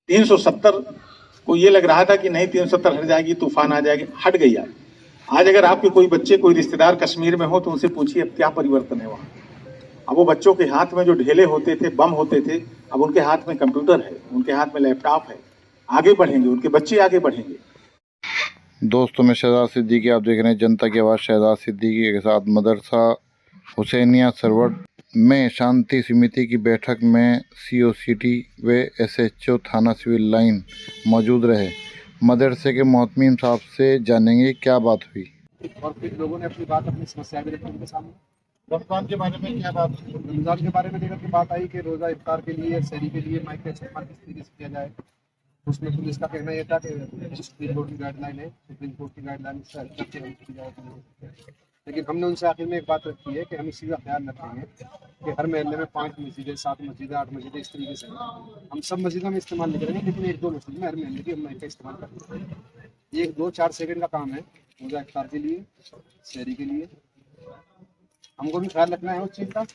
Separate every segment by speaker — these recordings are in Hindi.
Speaker 1: 370 को ये लग रहा था कि नहीं 370 हट जाएगी, तूफान आ जाएगी, हट गई आज अगर आपके कोई बच्चे कोई रिश्तेदार कश्मीर में हो तो उनसे पूछिए अब क्या परिवर्तन है वहाँ। अब वो बच्चों के हाथ में जो ढेले होते थे, बम होते थे, अब उनके हाथ में कंप्यूटर है, उनके हाथ में लैपटॉप है। आगे बढ़ेंगे, उनके बच्चे आगे बढ़ेंगे।
Speaker 2: दोस्तों, मैं शहजाद सिद्दीकी, आप देख रहे हैं जनता की आवाज़ शहजाद सिद्दीकी के साथ। मदरसा हुसैनिया सरवट में शांति समिति की बैठक में COCT व SHO थाना सिविल लाइन मौजूद रहे। मदरसे के मोहतमीम साहब से जानेंगे क्या बात हुई।
Speaker 3: और फिर लोगों ने अपनी बात, अपनी समस्या भी रखी उनके सामने। रमजान के बारे में क्या बात? रमजान के बारे में लेकर के बात आई कि रोज़ा इफ्तार के लिए, सहरी के लिए माइक का इस्तेमाल किस तरीके से किया जाए। उसमें पुलिस का कहना यह था कि सुप्रीम कोर्ट की गाइडलाइन है, सुप्रीम कोर्ट की गाइडलाइन से लेकिन हमने उनसे आखिर में एक बात रखी है कि हम इसी का ख्याल रखेंगे कि हर महल्ले में 5 मस्जिदें, 7 मस्जिदें, 8 मस्जिदें, इस तरीके से हम सब मस्जिदों में इस्तेमाल नहीं करेंगे, लेकिन 1-2 मस्जिद में हर महल्ले की हम माइक का इस्तेमाल करेंगे। 1-2-4 सेकंड का काम है रोज़ा इफ्तार के लिए, सहरी के लिए। हमको भी ख्याल रखना है उस चीज़ का,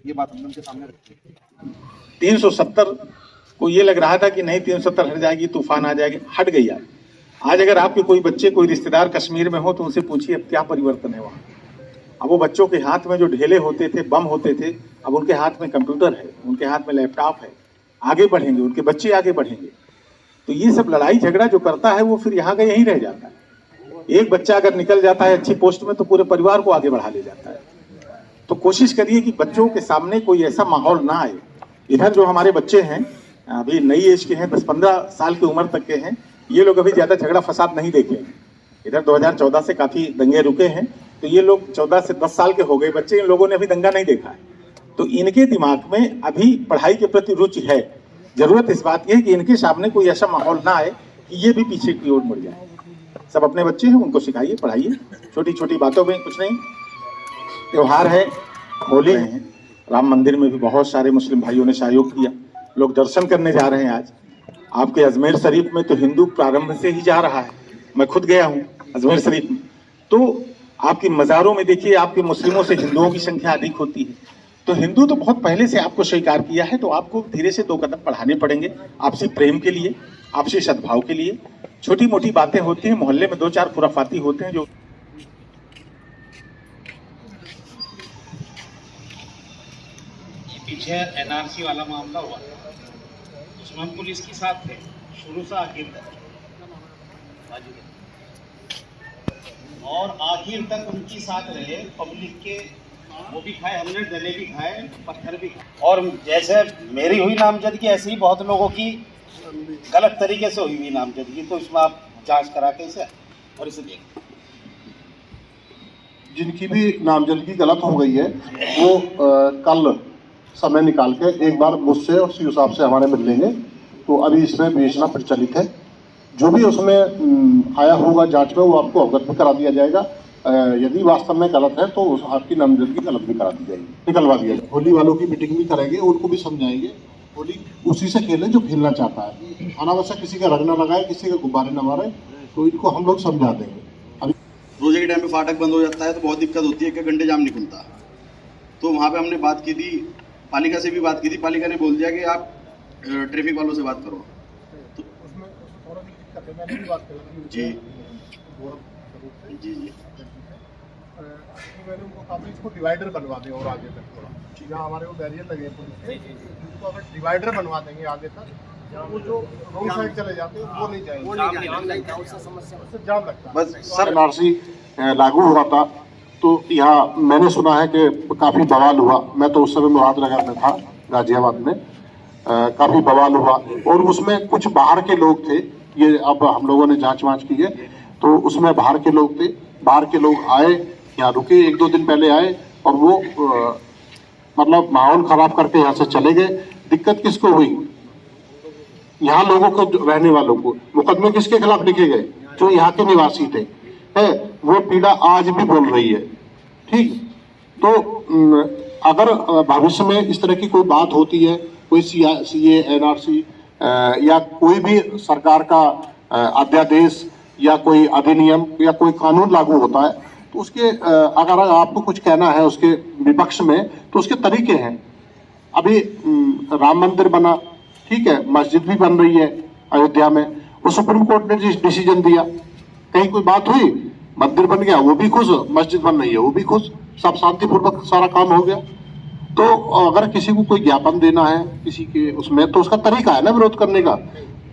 Speaker 3: ये बात हम उनके सामने रखते हैं।
Speaker 1: 370 को ये लग रहा था कि नहीं 370 हट जाएगी, तूफान आ जाएगी, हट गई आज अगर आपके कोई बच्चे कोई रिश्तेदार कश्मीर में हो तो उनसे पूछिए अब क्या परिवर्तन है वहाँ। अब वो बच्चों के हाथ में जो ढेले होते थे, बम होते थे, अब उनके हाथ में कंप्यूटर है, उनके हाथ में लैपटॉप है। आगे बढ़ेंगे, उनके बच्चे आगे बढ़ेंगे। तो ये सब लड़ाई झगड़ा जो करता है वो फिर यहाँ का यहीं रह जाता है। एक बच्चा अगर निकल जाता है अच्छी पोस्ट में तो पूरे परिवार को आगे बढ़ा ले जाता है। तो कोशिश करिए कि बच्चों के सामने कोई ऐसा माहौल ना आए। इधर जो हमारे बच्चे हैं अभी नई एज के हैं, 10-15 साल की उम्र तक के हैं, ये लोग अभी ज्यादा झगड़ा फसाद नहीं देखे हैं। इधर 2014 से काफी दंगे रुके हैं, तो ये लोग 14 से 10 साल के हो गए बच्चे, इन लोगों ने अभी दंगा नहीं देखा है। तो इनके दिमाग में अभी पढ़ाई के प्रति रुचि है। जरूरत इस बात की है कि इनके सामने कोई ऐसा माहौल ना आए कि ये भी पीछे की ओर मुड़ जाए। सब अपने बच्चे हैं, उनको सिखाइए, पढ़ाइए, छोटी छोटी बातों में कुछ नहीं। त्योहार है, होली है, राम मंदिर में भी बहुत सारे मुस्लिम भाइयों ने सहयोग किया। लोग दर्शन करने जा रहे हैं आज। आपके अजमेर शरीफ में तो हिंदू प्रारंभ से ही जा रहा है, मैं खुद गया हूँ अजमेर शरीफ में। तो आपकी मज़ारों में देखिए, आपके मुस्लिमों से हिंदुओं की संख्या अधिक होती है। तो हिंदू तो बहुत पहले से आपको स्वीकार किया है, तो आपको धीरे से 2 कदम बढ़ाने पड़ेंगे, आपसी प्रेम के लिए, आपसी सद्भाव के लिए। छोटी मोटी बातें होती हैं, मोहल्ले में 2-4 खुराफाती होते हैं जो
Speaker 4: पीछे NRC वाला मामला हुआ, उसमें हम पुलिस के साथ थे शुरू से आखिर तक, और आखिर तक उनके साथ रहे। पब्लिक के वो भी खाए, हमने डले भी खाए, पत्थर भी खाए। और जैसे मेरी हुई नामजदगी, ऐसे ही बहुत लोगों की गलत तरीके से हुई नामजदगी। तो इसमें आप जांच करा के इसे और इसे देखें।
Speaker 5: जिनकी भी नामजदगी गलत हो गई है वो कल समय निकाल के एक बार मुझसे और सीओ साहब से हमारे मिल लेंगे। तो अभी इसमें बेचना प्रचलित है, जो भी उसमें आया होगा जांच में वो आपको अवगत भी करा दिया जाएगा। यदि वास्तव में गलत है तो आपकी नामजदगी गलत भी करा दी जाएगी, निकलवा दिया जाएगा। होली वालों की मीटिंग भी करेंगे, उनको भी समझाएंगे होली उसी से खेलें जो खेलना चाहता है, अनावश्यक किसी का रंग न लगाए, किसी का गुब्बारे न मारे। तो इनको हम लोग समझा देंगे। अभी
Speaker 6: रोजे के टाइम पे फाटक बंद हो जाता है तो बहुत दिक्कत होती है, 1 घंटे जाम नहीं खुलता। तो वहाँ पे हमने बात की थी, पालिका से भी बात की थी। पालिका ने बोल दिया कि आप ट्रैफिक वालों से बात करो। तो
Speaker 5: मैंने भी बात करी
Speaker 6: जी जी जी
Speaker 5: मैंने उनको कहा इसको डिवाइडर बनवा दें और आगे तक थोड़ा, जहाँ हमारे वो बैरियर लगे हैं इसको अगर डिवाइडर बनवा देंगे आगे तक, वो जो रोड साइड चले जाते हैं वो नहीं जाएंगे, उससे जाम लगता है।
Speaker 6: बस सर,
Speaker 5: NRC लागू हुआ था तो यहाँ मैंने सुना है कि काफ़ी बवाल हुआ। मैं तो उस समय मुरादनगर में था, गाजियाबाद में। काफ़ी बवाल हुआ और उसमें कुछ बाहर के लोग थे। ये अब हम लोगों ने जांच वाँच की है तो उसमें बाहर के लोग थे। बाहर के लोग आए, यहाँ रुके, 1-2 दिन पहले आए और वो मतलब माहौल ख़राब करके यहाँ से चले गए। दिक्कत किसको हुई? यहाँ लोगों को, रहने वालों को। मुकदमे किसके खिलाफ लिखे गए? जो यहाँ के निवासी थे। है वो पीड़ा आज भी बोल रही है। ठीक, तो अगर भविष्य में इस तरह की कोई बात होती है, कोई CA NRC या कोई भी सरकार का अध्यादेश या कोई अधिनियम या कोई कानून लागू होता है तो उसके अगर आपको कुछ कहना है उसके विपक्ष में तो उसके तरीके हैं। अभी राम मंदिर बना, ठीक है, मस्जिद भी बन रही है, अयोध्या में, वो सुप्रीम कोर्ट ने डिसीजन दिया, कहीं कोई बात हुई, मंदिर बन गया वो भी खुश, मस्जिद बन रही है वो भी खुश, सब शांतिपूर्वक सारा काम हो गया। तो अगर किसी को कोई ज्ञापन देना है किसी के उसमें, तो उसका तरीका है ना विरोध करने का।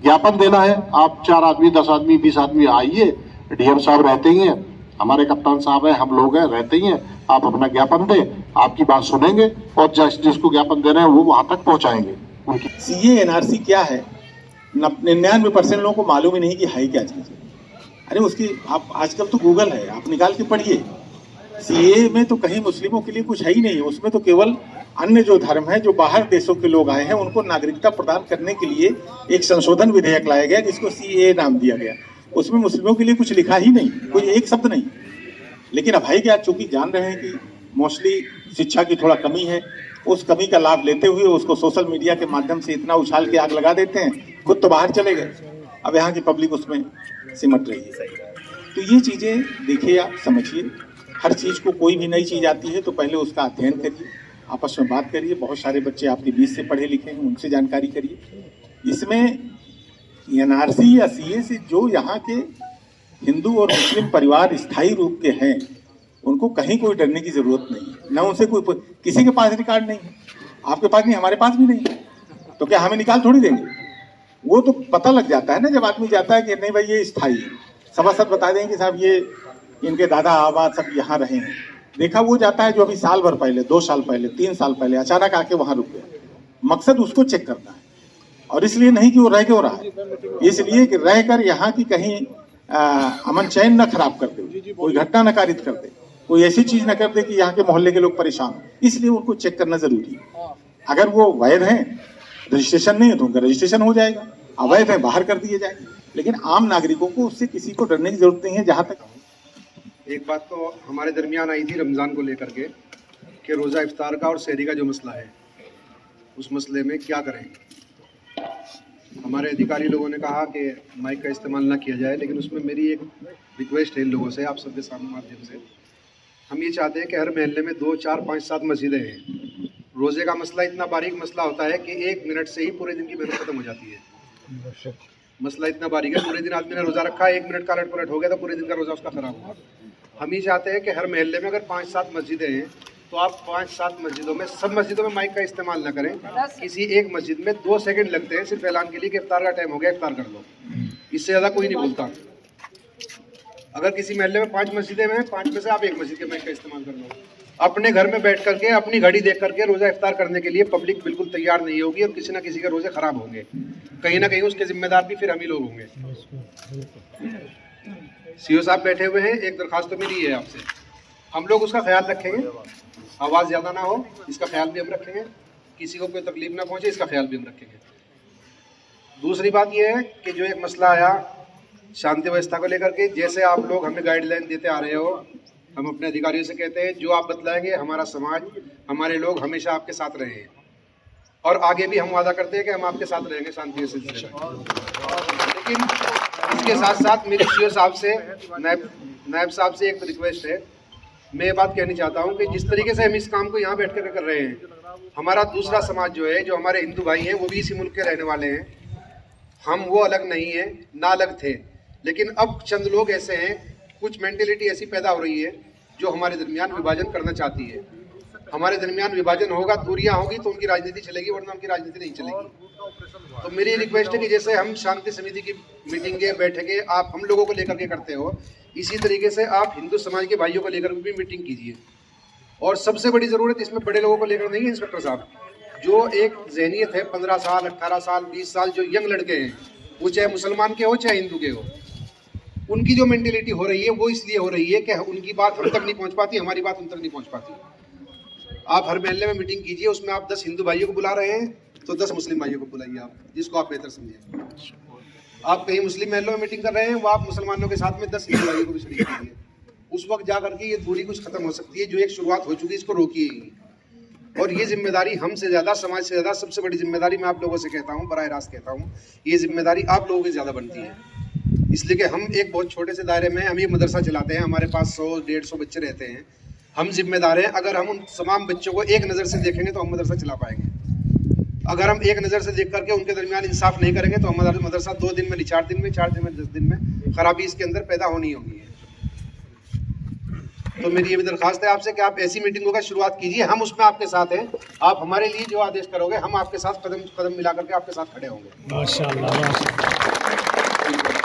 Speaker 5: ज्ञापन देना है, आप 4 आदमी 10 आदमी 20 आदमी आइए, डीएम साहब रहते ही हैं, हमारे कप्तान साहब हैं, हम लोग हैं, रहते ही हैं, आप अपना ज्ञापन दें, आपकी बात सुनेंगे और जिसको ज्ञापन दे रहे हैं वो वहां तक पहुंचाएंगे उनकी।
Speaker 1: सीए एनआरसी क्या है 99% लोगों को मालूम ही नहीं कि है क्या चीज। अरे उसकी आप आजकल तो गूगल है, आप निकाल के पढ़िए। सीए में तो कहीं मुस्लिमों के लिए कुछ है ही नहीं, उसमें तो केवल अन्य जो धर्म है, जो बाहर देशों के लोग आए हैं उनको नागरिकता प्रदान करने के लिए एक संशोधन विधेयक लाया गया जिसको सीए नाम दिया गया। उसमें मुस्लिमों के लिए कुछ लिखा ही नहीं, कोई एक शब्द नहीं। लेकिन अब भाई क्या, चूंकि जान रहे हैं कि मोस्टली शिक्षा की थोड़ा कमी है, उस कमी का लाभ लेते हुए उसको सोशल मीडिया के माध्यम से इतना उछाल के आग लगा देते हैं, खुद तो बाहर चले गए, अब यहाँ की पब्लिक उसमें सिमट रही है। तो ये चीज़ें देखिए, आप समझिए, हर चीज़ को कोई भी नई चीज़ आती है तो पहले उसका अध्ययन करिए, आपस में बात करिए। बहुत सारे बच्चे आपके बीच से पढ़े लिखे हैं, उनसे जानकारी करिए। इसमें एनआरसी या सीए से जो यहाँ के हिंदू और मुस्लिम परिवार स्थायी रूप के हैं उनको कहीं कोई डरने की जरूरत नहीं है। न उनसे कोई, किसी के पास रिकॉर्ड नहीं है, आपके पास नहीं, हमारे पास भी नहीं है, तो क्या हमें निकाल थोड़ी देंगे? वो तो पता लग जाता है ना जब आदमी जाता है कि नहीं भाई ये स्थायी है, सभासद बता देंगे साहब ये इनके दादा आबाद सब यहाँ रहे हैं। देखा वो जाता है जो अभी साल भर पहले, 2 साल पहले, 3 साल पहले अचानक आके वहां रुक गया। मकसद उसको चेक करना है, और इसलिए नहीं कि वो रह क्यों रहा है, इसलिए कि रहकर यहाँ की कहीं अमन चैन न खराब कर दे, कोई घटना न कारित कर दे, कोई ऐसी चीज न कर दे कि यहाँ के मोहल्ले के लोग परेशान हो। इसलिए उनको चेक करना जरूरी है। अगर वो वैध हैं, रजिस्ट्रेशन नहीं है तो उनका रजिस्ट्रेशन हो जाएगा, अवैध है बाहर कर दिए जाएंगे। लेकिन आम नागरिकों को उससे किसी को डरने की जरूरत नहीं है। जहाँ तक
Speaker 3: एक बात तो हमारे दरमियान आई थी रमज़ान को लेकर के कि रोज़ा इफ्तार का और सहरी का जो मसला है, उस मसले में क्या करें। हमारे अधिकारी लोगों ने कहा कि माइक का इस्तेमाल ना किया जाए, लेकिन उसमें मेरी एक रिक्वेस्ट है इन लोगों से, आप सबके सामने माध्यम से। हम ये चाहते हैं कि हर महल्ले में 2, 4, 5, 7 मस्जिदें हैं। रोज़े का मसला इतना बारीक मसला होता है कि 1 मिनट से ही पूरे दिन की मेहनत खत्म हो जाती है। मसला इतना बारीक है, पूरे दिन आदमी ने रोज़ा रखा, 1 मिनट का अलट पलट हो गया तो पूरे दिन का रोज़ा उसका खराब हुआ। हम ये चाहते हैं कि हर महल्ले में अगर 5-7 मस्जिदें हैं तो आप 5-7 मस्जिदों में, सब मस्जिदों में माइक का इस्तेमाल ना करें। किसी एक मस्जिद में 2 सेकंड लगते हैं सिर्फ ऐलान के लिए कि इफ्तार का टाइम हो गया, इफ्तार कर लो, इससे ज़्यादा कोई नहीं बोलता। अगर किसी महल्ले में 5 मस्जिदें हैं, 5 में से आप 1 मस्जिद के माइक का इस्तेमाल कर लो। अपने घर में बैठ करके अपनी घड़ी देख करके रोज़ा इफ्तार करने के लिए पब्लिक बिल्कुल तैयार नहीं होगी और किसी ना किसी के रोज़े ख़राब होंगे, कहीं ना कहीं उसके जिम्मेदार भी फिर हम ही लोग होंगे। सीओ साहब बैठे हुए हैं, एक दरखास्त तो मेरी है आपसे, हम लोग उसका ख्याल रखेंगे, आवाज़ ज़्यादा ना हो, इसका ख्याल भी हम रखेंगे, किसी को कोई तकलीफ ना पहुँचे इसका ख्याल भी हम रखेंगे। दूसरी बात यह है कि जो एक मसला आया शांति व्यवस्था को लेकर के, जैसे आप लोग हमें गाइडलाइन देते आ रहे हो, हम अपने अधिकारियों से कहते हैं जो आप बतलाएंगे हमारा समाज, हमारे लोग हमेशा आपके साथ रहे हैं, और आगे भी हम वादा करते हैं कि हम आपके साथ रहेंगे शांति के सिलसिले में। लेकिन इसके साथ साथ मेरी सीओ साहब से, नायब साहब से एक रिक्वेस्ट है। मैं ये बात कहनी चाहता हूँ कि जिस तरीके से हम इस काम को यहाँ बैठ कर रहे हैं, हमारा दूसरा समाज जो है, जो हमारे हिंदू भाई हैं, वो भी इसी मुल्क के रहने वाले हैं, हम वो अलग नहीं है, ना अलग थे। लेकिन अब चंद लोग ऐसे हैं, कुछ मेंटेलिटी ऐसी पैदा हो रही है जो हमारे दरमियान विभाजन करना चाहती है। हमारे दरमियान विभाजन होगा, दूरियां होगी तो उनकी राजनीति चलेगी, वरना उनकी राजनीति नहीं चलेगी। तो मेरी रिक्वेस्ट है कि जैसे हम शांति समिति की मीटिंगें, बैठकें आप हम लोगों को लेकर के करते हो, इसी तरीके से आप हिंदू समाज के भाइयों को लेकर भी मीटिंग कीजिए। और सबसे बड़ी ज़रूरत इसमें बड़े लोगों को लेकर नहीं है इंस्पेक्टर साहब, जो एक जहनीत है 15 साल, 18 साल, 20 साल जो यंग लड़के हैं, वो चाहे मुसलमान के हो चाहे हिंदू के हो, उनकी जो मेंटेलिटी हो रही है वो इसलिए हो रही है कि उनकी बात हम तक नहीं पहुंच पाती, हमारी बात उन तक नहीं पहुंच पाती। आप हर महल्ले में मीटिंग कीजिए, उसमें आप 10 हिंदू भाइयों को बुला रहे हैं तो 10 मुस्लिम भाइयों को बुलाइए, आप जिसको आप बेहतर समझें। आप कहीं मुस्लिम महल्लों में मीटिंग कर रहे हैं, वो आप मुसलमानों के साथ में 10 हिंदू भाइयों को भी शरीक कीजिए। उस वक्त जा करके ये दूरी कुछ खत्म हो सकती है, जो एक शुरुआत हो चुकी है इसको रोकिए। और ये जिम्मेदारी हमसे ज़्यादा, समाज से ज़्यादा, सबसे बड़ी जिम्मेदारी मैं आप लोगों से कहता हूँ, बराह रास्त कहता हूँ, ये जिम्मेदारी आप लोगों की ज़्यादा बनती है। इसलिए कि हम एक बहुत छोटे से दायरे में हम ये मदरसा चलाते हैं, हमारे पास 100-150 बच्चे रहते हैं, हम जिम्मेदार हैं। अगर हम उन तमाम बच्चों को एक नज़र से देखेंगे तो हम मदरसा चला पाएंगे। अगर हम एक नज़र से देख करके उनके दरमियान इंसाफ नहीं करेंगे तो हमारा मदरसा 2 दिन में नहीं, 4 दिन में, 4 दिन में, 10 दिन में खराबी इसके अंदर पैदा होनी होगी। तो मेरी ये भी दरख्वास्त है आपसे कि आप ऐसी मीटिंगों का शुरुआत कीजिए, हम उसमें आपके साथ हैं। आप हमारे लिए जो आदेश करोगे हम आपके साथ कदम कदम मिला करके आपके साथ खड़े होंगे।
Speaker 7: माशाअल्लाह।